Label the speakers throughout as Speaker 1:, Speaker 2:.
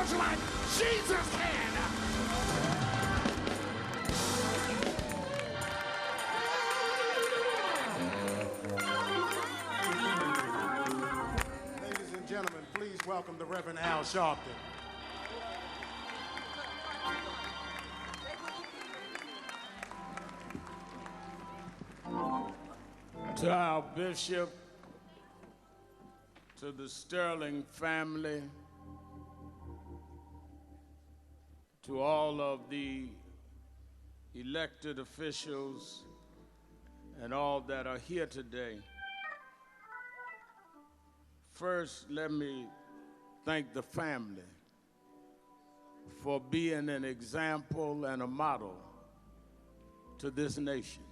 Speaker 1: just like Jesus can. Ladies and gentlemen, please welcome the Reverend Al Sharpton.
Speaker 2: To our bishop, to the Sterling family, to all of the elected officials and all that are here today. First, let me thank the family for being an example and a model to this nation.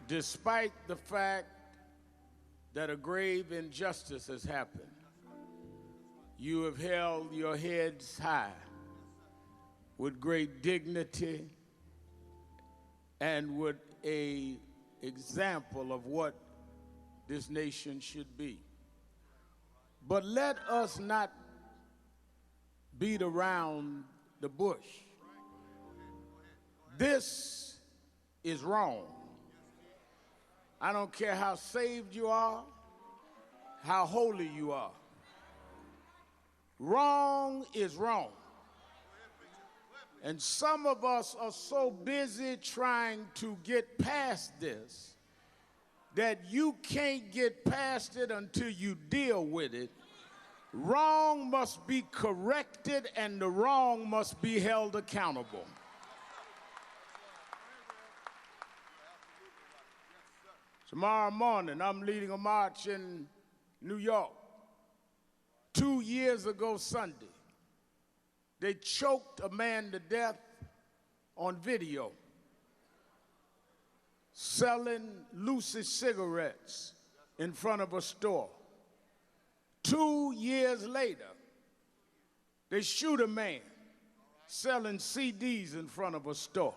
Speaker 2: Despite the fact that a grave injustice has happened, you have held your heads high with great dignity and with an example of what this nation should be. But let us not beat around the bush. This is wrong. I don't care how saved you are, how holy you are. Wrong is wrong. And some of us are so busy trying to get past this that you can't get past it until you deal with it. Wrong must be corrected and the wrong must be held accountable. Tomorrow morning, I'm leading a march in New York. 2 years ago Sunday, they choked a man to death on video, selling Lucy cigarettes in front of a store. 2 years later, they shoot a man selling CDs in front of a store.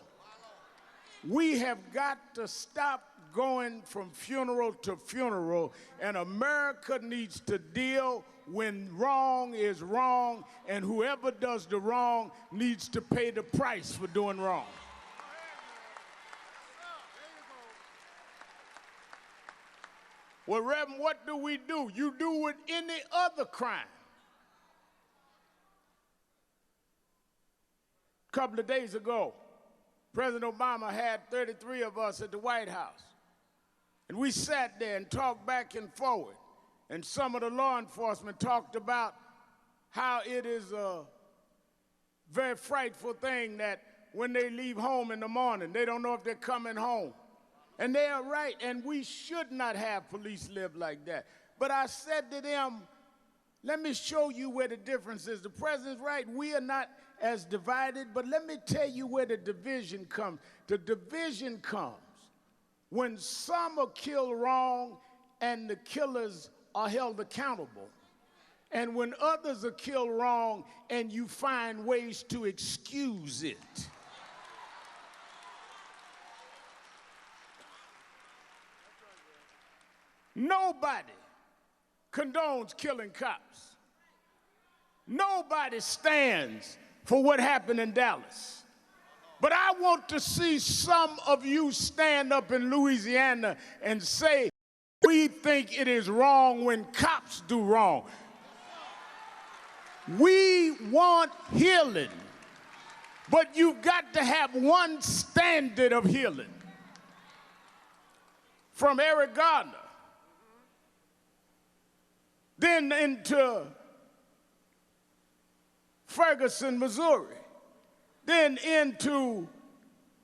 Speaker 2: We have got to stop going from funeral to funeral, and America needs to deal when wrong is wrong, and whoever does the wrong needs to pay the price for doing wrong. Well, Reverend, what do we do? You do with any other crime. A couple of days ago, President Obama had 33 of us at the White House. And we sat there and talked back and forward. And some of the law enforcement talked about how it is a very frightful thing that when they leave home in the morning, they don't know if they're coming home. And they are right, and we should not have police live like that. But I said to them, let me show you where the difference is. The president's right, we are not as divided, but let me tell you where the division comes. The division comes when some are killed wrong and the killers are held accountable, and when others are killed wrong and you find ways to excuse it. Nobody condones killing cops. Nobody stands for what happened in Dallas. But I want to see some of you stand up in Louisiana and say, we think it is wrong when cops do wrong. We want healing, but you've got to have one standard of healing. From Eric Garner, then into Ferguson, Missouri, then into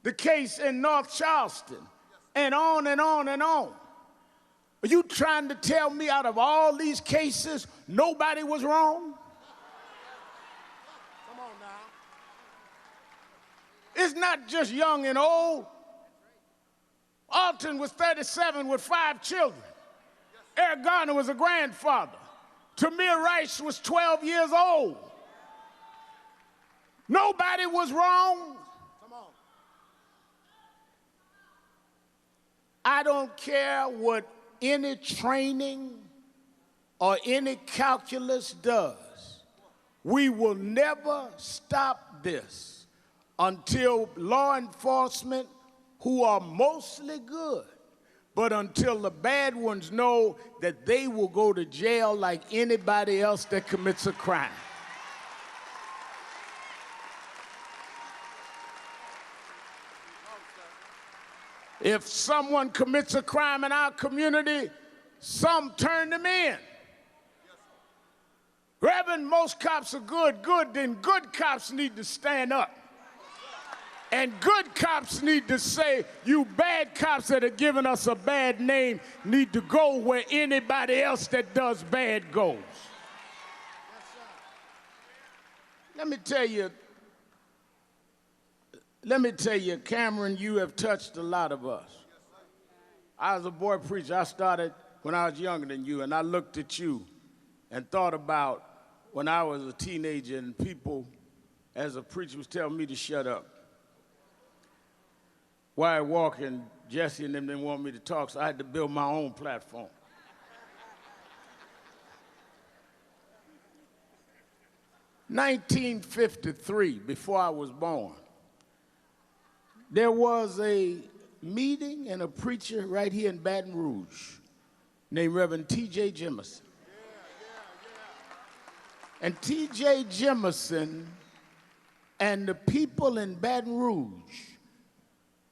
Speaker 2: the case in North Charleston, and on and on and on. Are you trying to tell me out of all these cases, nobody was wrong?
Speaker 1: Come on now.
Speaker 2: It's not just young and old. Alton was 37 with 5 children. Eric Garner was a grandfather. Tamir Rice was 12 years old. Nobody was wrong.
Speaker 1: Come on.
Speaker 2: I don't care what any training or any calculus does, we will never stop this until law enforcement, who are mostly good, but until the bad ones know that they will go to jail like anybody else that commits a crime. If someone commits a crime in our community, some turn them in. Reverend, most cops are good, then good cops need to stand up. And good cops need to say, you bad cops that are giving us a bad name need to go where anybody else that does bad goes. Let me tell you, Cameron, you have touched a lot of us. I was a boy preacher. I started when I was younger than you, and I looked at you and thought about when I was a teenager and people, as a preacher, was telling me to shut up. While I walk, and Jesse and them didn't want me to talk, so I had to build my own platform. In 1953, before I was born, there was a meeting and a preacher right here in Baton Rouge named Reverend T.J. Jemison. And T.J. Jemison and the people in Baton Rouge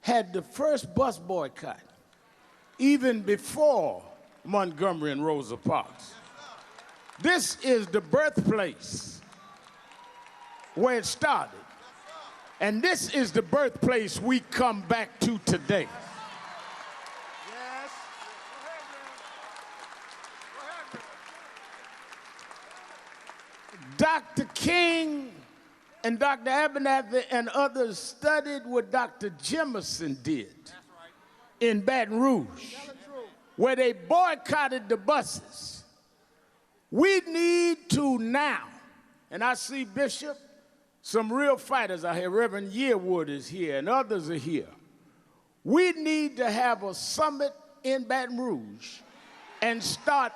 Speaker 2: had the first bus boycott, even before Montgomery and Rosa Parks. This is the birthplace where it started. And this is the birthplace we come back to today.
Speaker 1: Yes.
Speaker 2: Dr. King and Dr. Abernathy and others studied what Dr. Jemison did in Baton Rouge, where they boycotted the buses. We need to now, and I see Bishop, some real fighters out here. Reverend Yearwood is here, and others are here. We need to have a summit in Baton Rouge and start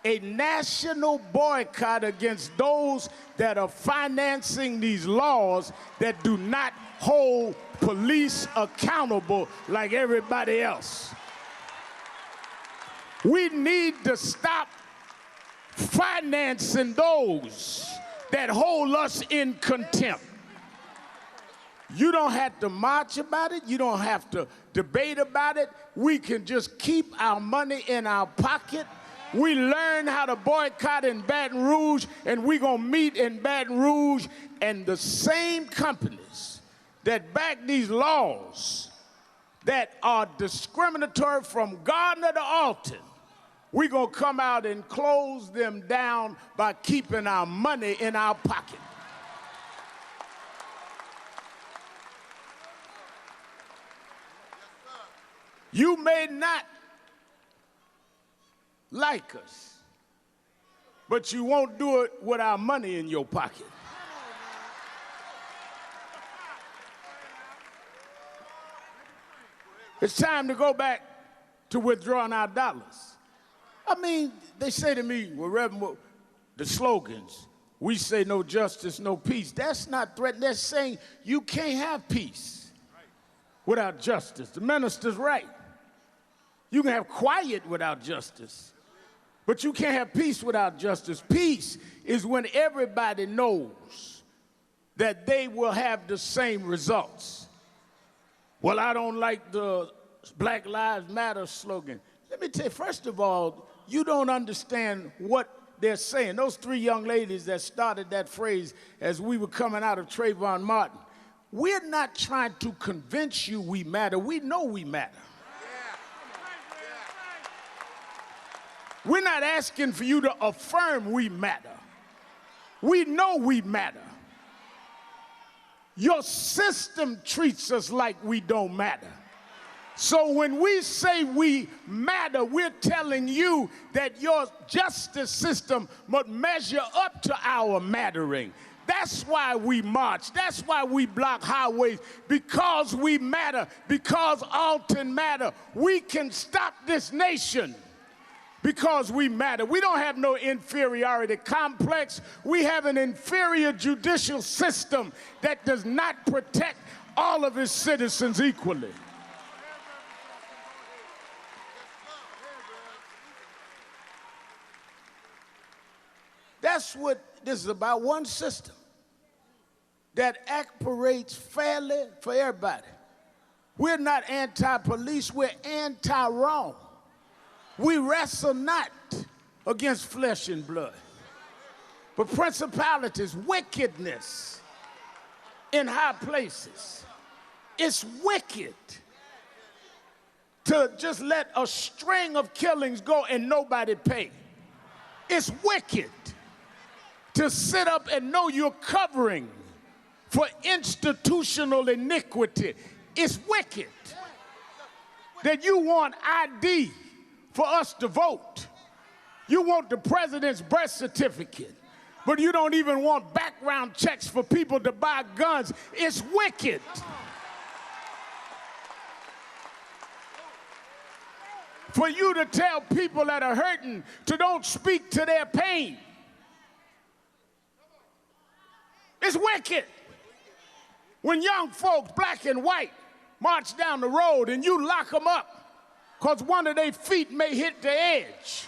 Speaker 2: a national boycott against those that are financing these laws that do not hold police accountable like everybody else. We need to stop financing those that hold us in contempt. You don't have to march about it. You don't have to debate about it. We can just keep our money in our pocket. We learn how to boycott in Baton Rouge, and we're going to meet in Baton Rouge, and the same companies that back these laws that are discriminatory from Gardner to Alton, we're going to come out and close them down by keeping our money in our pocket. You may not like us, but you won't do it with our money in your pocket. It's time to go back to withdrawing our dollars. I mean, they say to me, well, Reverend, the slogans, we say no justice, no peace. That's not threatening. They're saying you can't have peace without justice. The minister's right. You can have quiet without justice, but you can't have peace without justice. Peace is when everybody knows that they will have the same results. Well, I don't like the Black Lives Matter slogan. Let me tell you, first of all, you don't understand what they're saying. Those three young ladies that started that phrase as we were coming out of Trayvon Martin, we're not trying to convince you we matter. We know we matter. We're not asking for you to affirm we matter. We know we matter. Your system treats us like we don't matter. So when we say we matter, we're telling you that your justice system must measure up to our mattering. That's why we march. That's why we block highways, because we matter, because Alton matter. We can stop this nation because we matter. We don't have no inferiority complex. We have an inferior judicial system that does not protect all of its citizens equally. That's what this is about, one system that operates fairly for everybody. We're not anti-police, we're anti-wrong. We wrestle not against flesh and blood, but principalities, wickedness in high places. It's wicked to just let a string of killings go and nobody pay. It's wicked to sit up and know you're covering for institutional iniquity. It's wicked that you want ID for us to vote. You want the president's birth certificate, but you don't even want background checks for people to buy guns. It's wicked. For you to tell people that are hurting to don't speak to their pain. It's wicked. When young folks, black and white, march down the road and you lock them up because one of their feet may hit the edge.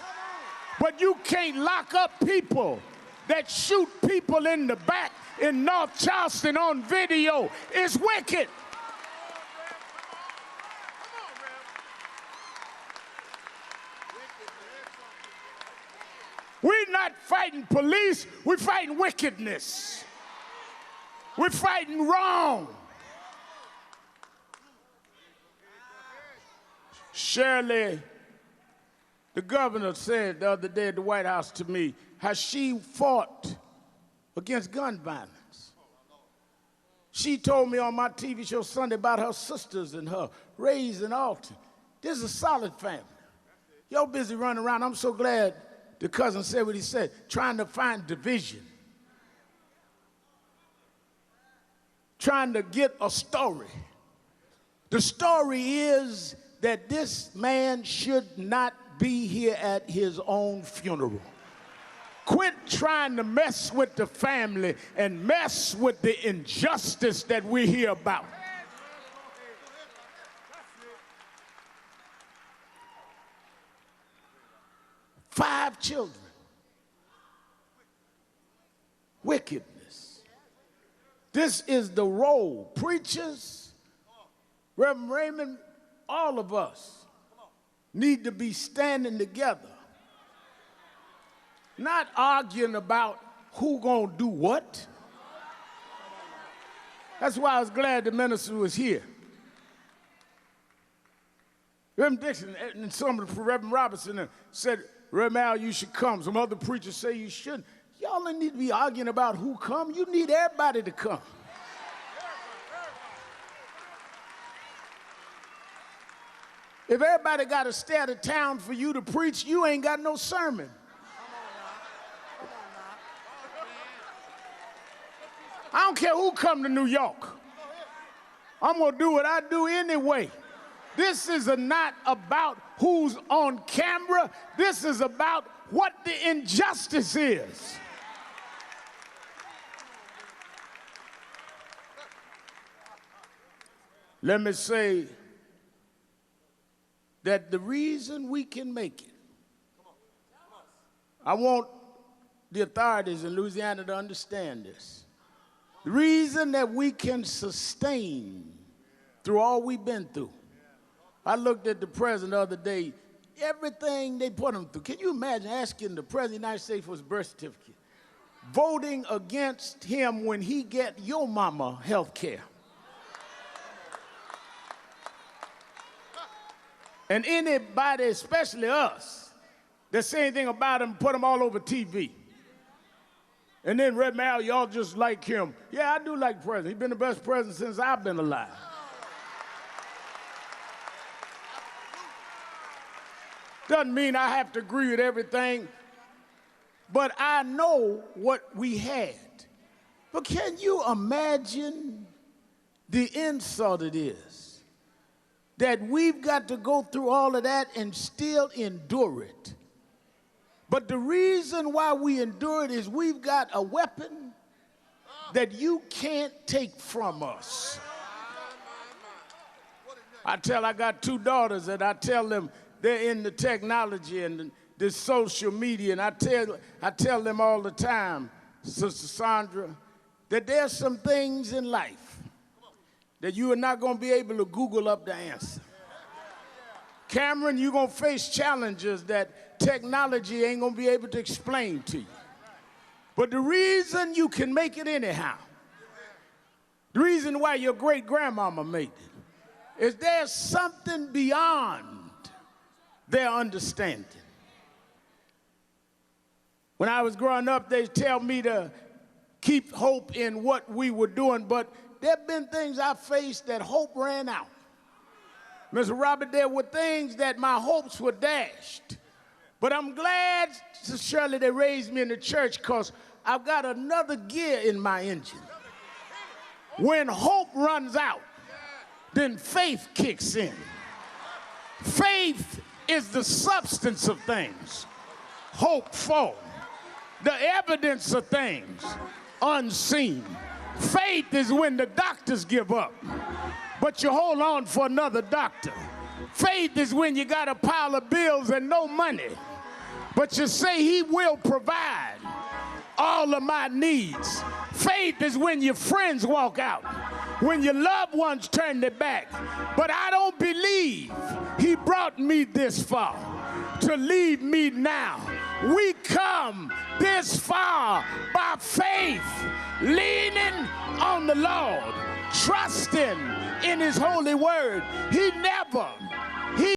Speaker 2: But you can't lock up people that shoot people in the back in North Charleston on video. It's wicked. We're not fighting police, we're fighting wickedness. We're fighting wrong. Shirley, the governor, said the other day at the White House to me how she fought against gun violence. She told me on my TV show Sunday about her sisters and her raised in Alton. This is a solid family. Y'all busy running around. I'm so glad the cousin said what he said, trying to find division. Trying to get a story. The story is that this man should not be here at his own funeral. Quit trying to mess with the family and mess with the injustice that we hear about. Five children. Wickedness. This is the role. Preachers, Reverend Raymond, all of us need to be standing together. Not arguing about who gonna do what. That's why I was glad the minister was here. Reverend Dixon and some of the Reverend Robertson said, Reverend Al, you should come. Some other preachers say you shouldn't. Y'all don't need to be arguing about who come. You need everybody to come. If everybody got to stay out of town for you to preach, you ain't got no sermon. I don't care who come to New York. I'm going to do what I do anyway. This is not about who's on camera. This is about what the injustice is. Let me say that the reason we can make it, I want the authorities in Louisiana to understand this. The reason that we can sustain through all we've been through. I looked at the president the other day, everything they put him through. Can you imagine asking the president of the United States for his birth certificate, voting against him when he get your mama health care? And anybody, especially us, that say anything about him, put him all over TV. And then Red Mal, y'all just like him. Yeah, I do like the president. He's been the best president since I've been alive. Doesn't mean I have to agree with everything, but I know what we had. But can you imagine the insult it is that we've got to go through all of that and still endure it? But the reason why we endure it is we've got a weapon that you can't take from us. I got 2 daughters, and I tell them they're in the technology and the social media, and I tell them all the time, Sister Sandra, that there's some things in life that you are not going to be able to Google up the answer. Cameron, you're going to face challenges that technology ain't going to be able to explain to you. But the reason you can make it anyhow, the reason why your great-grandmama made it, is there's something beyond their understanding. When I was growing up, they tell me to keep hope in what we were doing, but there have been things I faced that hope ran out. Mr. Robert, there were things that my hopes were dashed. But I'm glad, Sister Shirley, they raised me in the church because I've got another gear in my engine. When hope runs out, then faith kicks in. Faith is the substance of things hoped for, the evidence of things unseen. Faith is when the doctors give up, but you hold on for another doctor. Faith is when you got a pile of bills and no money, but you say he will provide all of my needs. Faith is when your friends walk out, when your loved ones turn their back. But I don't believe he brought me this far to leave me now. We come this far by faith, leaning on the Lord, trusting in his holy word. He never